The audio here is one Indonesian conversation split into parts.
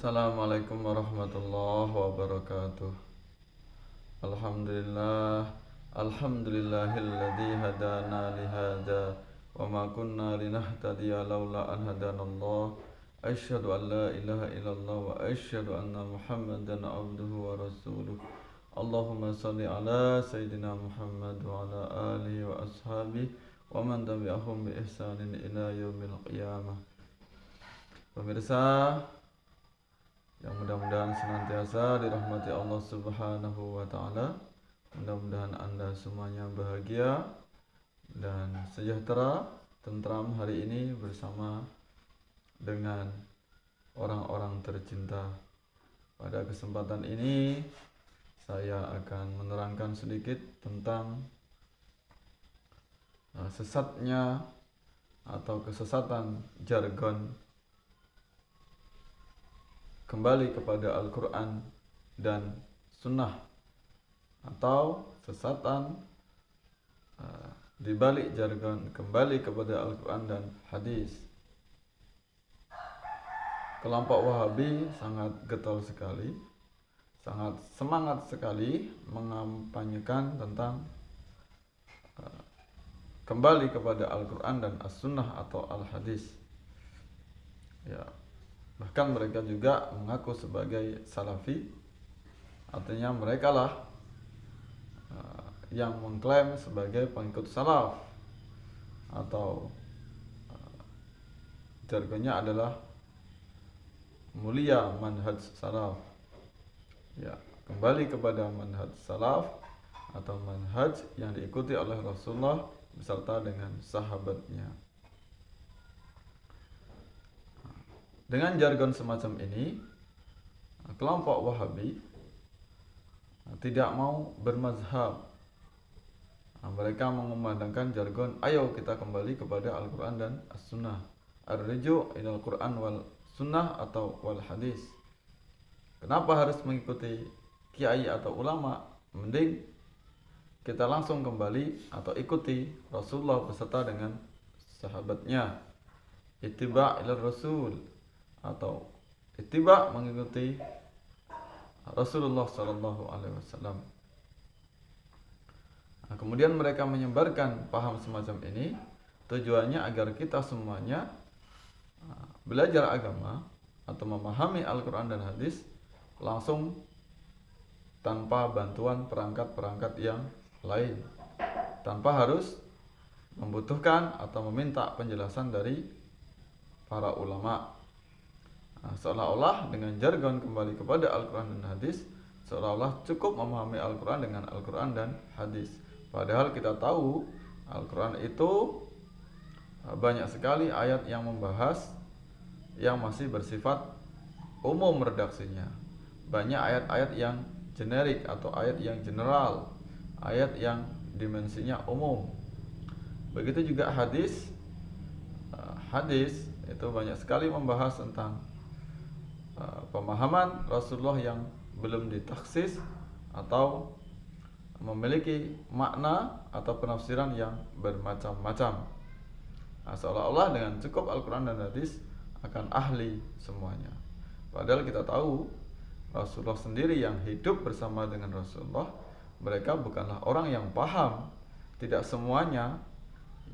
Assalamualaikum warahmatullahi wabarakatuh. Alhamdulillah, alhamdulillahilladzi hadana lihada wa ma kunna linahtadiya laula an hadanallah. Asyhadu an la ilaha illallah wa asyhadu anna Muhammadan abduhu wa rasuluh. Allahumma salli ala sayyidina Muhammad wa ala alihi wa ashabihi wa man tabi'ahum bi ihsanin ila yaumil qiyamah. Pemirsa yang mudah-mudahan senantiasa dirahmati Allah Subhanahu wa taala. Mudah-mudahan Anda semuanya bahagia dan sejahtera, tentram hari ini bersama dengan orang-orang tercinta. Pada kesempatan ini saya akan menerangkan sedikit tentang sesatnya atau kesesatan jargon kembali kepada Al-Quran dan Sunnah, atau sesatan dibalik jargon kembali kepada Al-Quran dan hadis. Kelompok Wahabi sangat getol sekali, sangat semangat sekali mengampanyekan tentang kembali kepada Al-Quran dan As-Sunnah atau Al-Hadis. Ya, bahkan mereka juga mengaku sebagai Salafi, artinya mereka lah yang mengklaim sebagai pengikut Salaf, atau jargonnya adalah mulia manhaj Salaf. Ya, kembali kepada manhaj Salaf atau manhaj yang diikuti oleh Rasulullah beserta dengan sahabatnya. Dengan jargon semacam ini, kelompok Wahabi tidak mau bermazhab. Mereka mengumandangkan jargon, ayo kita kembali kepada Al-Quran dan As-Sunnah. Ar-ruju' ilal Quran wal Sunnah atau wal hadis. Kenapa harus mengikuti kiai atau ulama? Mending kita langsung kembali atau ikuti Rasulullah beserta dengan sahabatnya. Ittiba' ilal Rasul, atau ittiba' mengikuti Rasulullah sallallahu alaihi wasallam. Kemudian mereka menyebarkan paham semacam ini, tujuannya agar kita semuanya belajar agama atau memahami Al-Quran dan hadis langsung tanpa bantuan perangkat-perangkat yang lain, tanpa harus membutuhkan atau meminta penjelasan dari para ulama. Seolah-olah dengan jargon kembali kepada Al-Quran dan hadis, seolah-olah cukup memahami Al-Quran dengan Al-Quran dan hadis. Padahal kita tahu Al-Quran itu banyak sekali ayat yang membahas yang masih bersifat umum redaksinya. Banyak ayat-ayat yang generik atau ayat yang general, ayat yang dimensinya umum. Begitu juga hadis. Hadis itu banyak sekali membahas tentang pemahaman Rasulullah yang belum ditaksis atau memiliki makna atau penafsiran yang bermacam-macam. Seolah-olah dengan cukup Al-Quran dan hadis akan ahli semuanya. Padahal kita tahu Rasulullah sendiri yang hidup bersama dengan Rasulullah, mereka bukanlah orang yang paham. Tidak semuanya.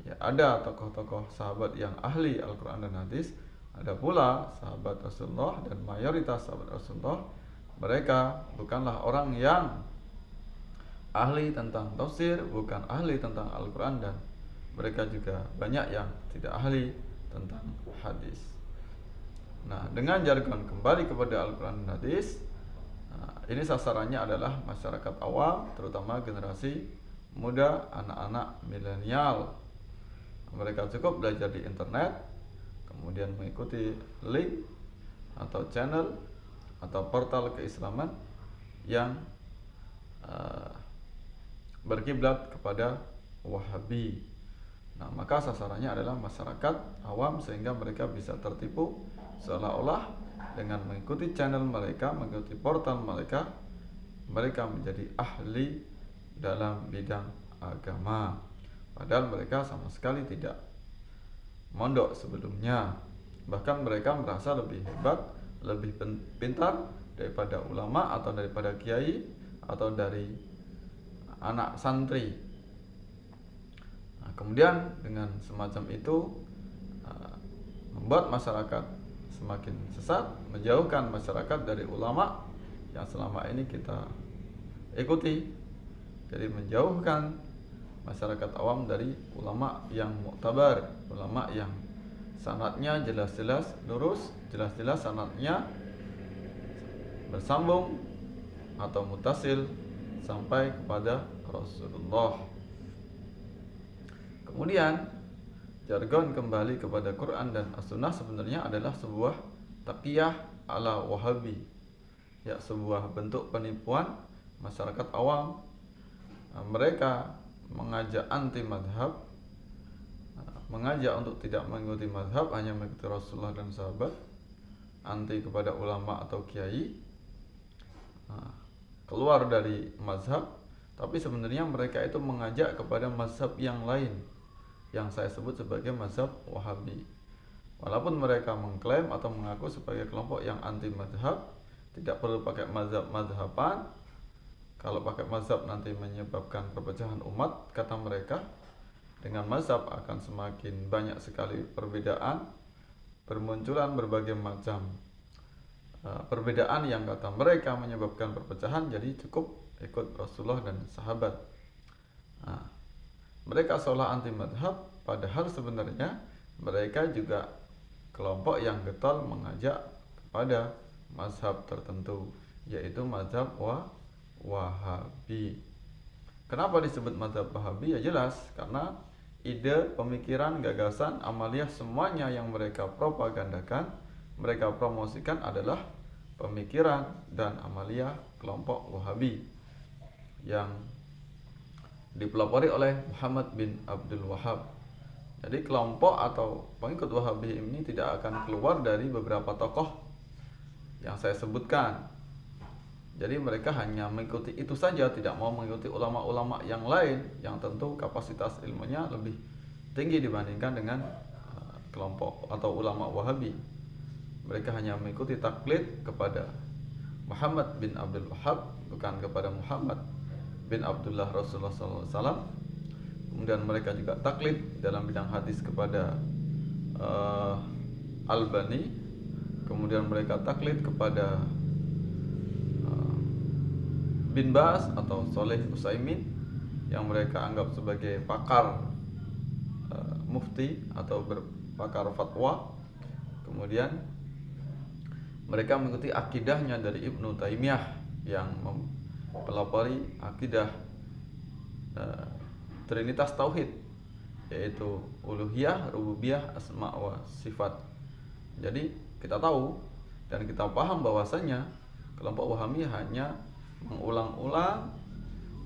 Ya, ada tokoh-tokoh sahabat yang ahli Al-Quran dan hadis, ada pula sahabat Rasulullah, dan mayoritas sahabat Rasulullah mereka bukanlah orang yang ahli tentang tafsir, bukan ahli tentang Al-Quran, dan mereka juga banyak yang tidak ahli tentang hadis. Nah, dengan jargon kembali kepada Al-Quran dan hadis, ini sasarannya adalah masyarakat awam, terutama generasi muda, anak-anak milenial. Mereka cukup belajar di internet, kemudian mengikuti link atau channel atau portal keislaman yang berkiblat kepada Wahabi. Nah, maka sasarannya adalah masyarakat awam, sehingga mereka bisa tertipu seolah-olah dengan mengikuti channel mereka, mengikuti portal mereka, mereka menjadi ahli dalam bidang agama. Padahal mereka sama sekali tidak mondok sebelumnya. Bahkan mereka merasa lebih hebat, lebih pintar daripada ulama atau daripada kiai atau dari anak santri. Nah, kemudian dengan semacam itu membuat masyarakat semakin sesat, menjauhkan masyarakat dari ulama yang selama ini kita ikuti. Jadi menjauhkan masyarakat awam dari ulama yang muktabar, ulama yang sanadnya jelas-jelas lurus, jelas-jelas sanadnya bersambung atau mutasil sampai kepada Rasulullah. Kemudian jargon kembali kepada Quran dan As-Sunnah sebenarnya adalah sebuah taqiyah ala Wahabi, ya, sebuah bentuk penipuan masyarakat awam. Mereka mengajak anti madhab, mengajak untuk tidak mengikuti madhab, hanya mengikuti Rasulullah dan sahabat, anti kepada ulama atau kiai, keluar dari mazhab. Tapi sebenarnya mereka itu mengajak kepada mazhab yang lain, yang saya sebut sebagai mazhab Wahabi. Walaupun mereka mengklaim atau mengaku sebagai kelompok yang anti madhab, tidak perlu pakai mazhab-mazhaban. Kalau pakai mazhab nanti menyebabkan perpecahan umat, kata mereka. Dengan mazhab akan semakin banyak sekali perbedaan, bermunculan berbagai macam perbedaan yang kata mereka menyebabkan perpecahan. Jadi cukup ikut Rasulullah dan sahabat. Mereka seolah anti madhab, padahal sebenarnya mereka juga kelompok yang getol mengajak kepada mazhab tertentu, yaitu mazhab Wahabi. Kenapa disebut mazhab Wahabi? Ya jelas, karena ide, pemikiran, gagasan, amaliyah semuanya yang mereka propagandakan, mereka promosikan adalah pemikiran dan amaliyah kelompok Wahabi yang dipelopori oleh Muhammad bin Abdul Wahhab. Jadi kelompok atau pengikut Wahabi ini tidak akan keluar dari beberapa tokoh yang saya sebutkan. Jadi mereka hanya mengikuti itu saja, tidak mau mengikuti ulama-ulama yang lain yang tentu kapasitas ilmunya lebih tinggi dibandingkan dengan kelompok atau ulama Wahabi. Mereka hanya mengikuti taklid kepada Muhammad bin Abdul Wahhab, bukan kepada Muhammad bin Abdullah Rasulullah SAW. Kemudian mereka juga taklid dalam bidang hadis kepada Albani. Kemudian mereka taklid kepada Bin Baz atau Soleh Utsaimin yang mereka anggap sebagai pakar mufti atau pakar fatwa. Kemudian mereka mengikuti akidahnya dari Ibnu Taimiyah yang mempelopori akidah Trinitas Tauhid, yaitu uluhiyah, rububiyah, asma wa sifat. Jadi kita tahu dan kita paham bahwasanya kelompok Wahabi hanya mengulang-ulang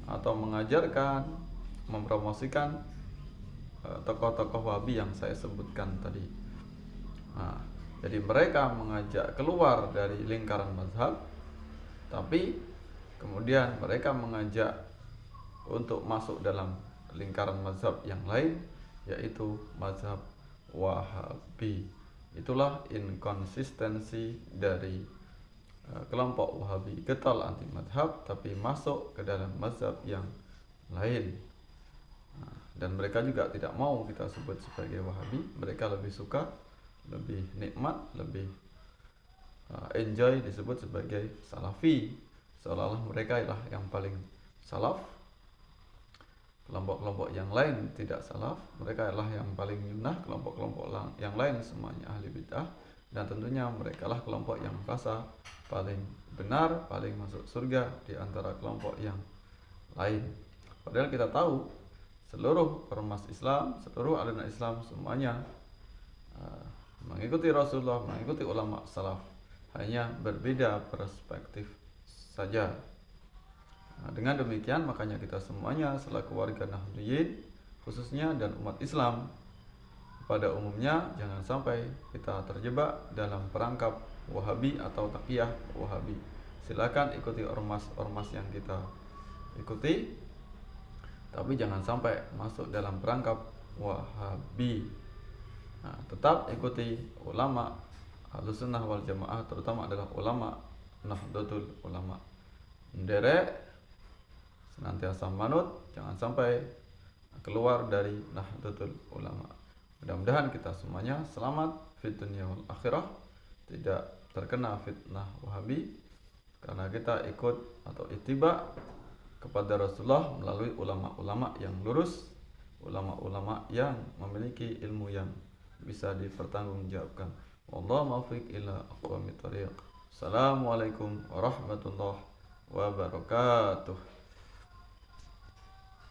atau mengajarkan, mempromosikan tokoh-tokoh Wahabi yang saya sebutkan tadi. Jadi mereka mengajak keluar dari lingkaran mazhab, tapi kemudian mereka mengajak untuk masuk dalam lingkaran mazhab yang lain, yaitu mazhab Wahabi. Itulah inkonsistensi dari kelompok Wahabi, getol anti madhab tapi masuk ke dalam mazhab yang lain. Dan mereka juga tidak mau kita sebut sebagai Wahabi. Mereka lebih suka, lebih nikmat, lebih enjoy disebut sebagai Salafi, seolah-olah mereka lah yang paling salaf. Kelompok-kelompok yang lain tidak salaf, mereka adalah yang paling sunnah. Kelompok-kelompok yang lain semuanya ahli bid'ah, dan tentunya mereka lah kelompok yang merasa paling benar, paling masuk surga di antara kelompok yang lain. Padahal kita tahu seluruh ormas Islam, seluruh aliran Islam semuanya mengikuti Rasulullah, mengikuti ulama salaf, hanya berbeda perspektif saja. Dengan demikian makanya kita semuanya selaku warga Nahdliyin khususnya dan umat Islam pada umumnya jangan sampai kita terjebak dalam perangkap Wahabi atau taqiyah Wahabi. Silakan ikuti ormas-ormas yang kita ikuti, tapi jangan sampai masuk dalam perangkap Wahabi. Tetap ikuti ulama Ahlus Sunnah wal Jamaah terutama adalah ulama Nahdlatul Ulama. Menderek, senantiasa manut, jangan sampai keluar dari Nahdlatul Ulama. Mudah-mudahan kita semuanya selamat fid dunya wal akhirah, tidak terkena fitnah Wahabi karena kita ikut atau ittiba kepada Rasulullah melalui ulama-ulama yang lurus, ulama-ulama yang memiliki ilmu yang bisa dipertanggungjawabkan. Wallahu muwaffiq ila aqwamit thoriq. Assalamualaikum warahmatullahi wabarakatuh.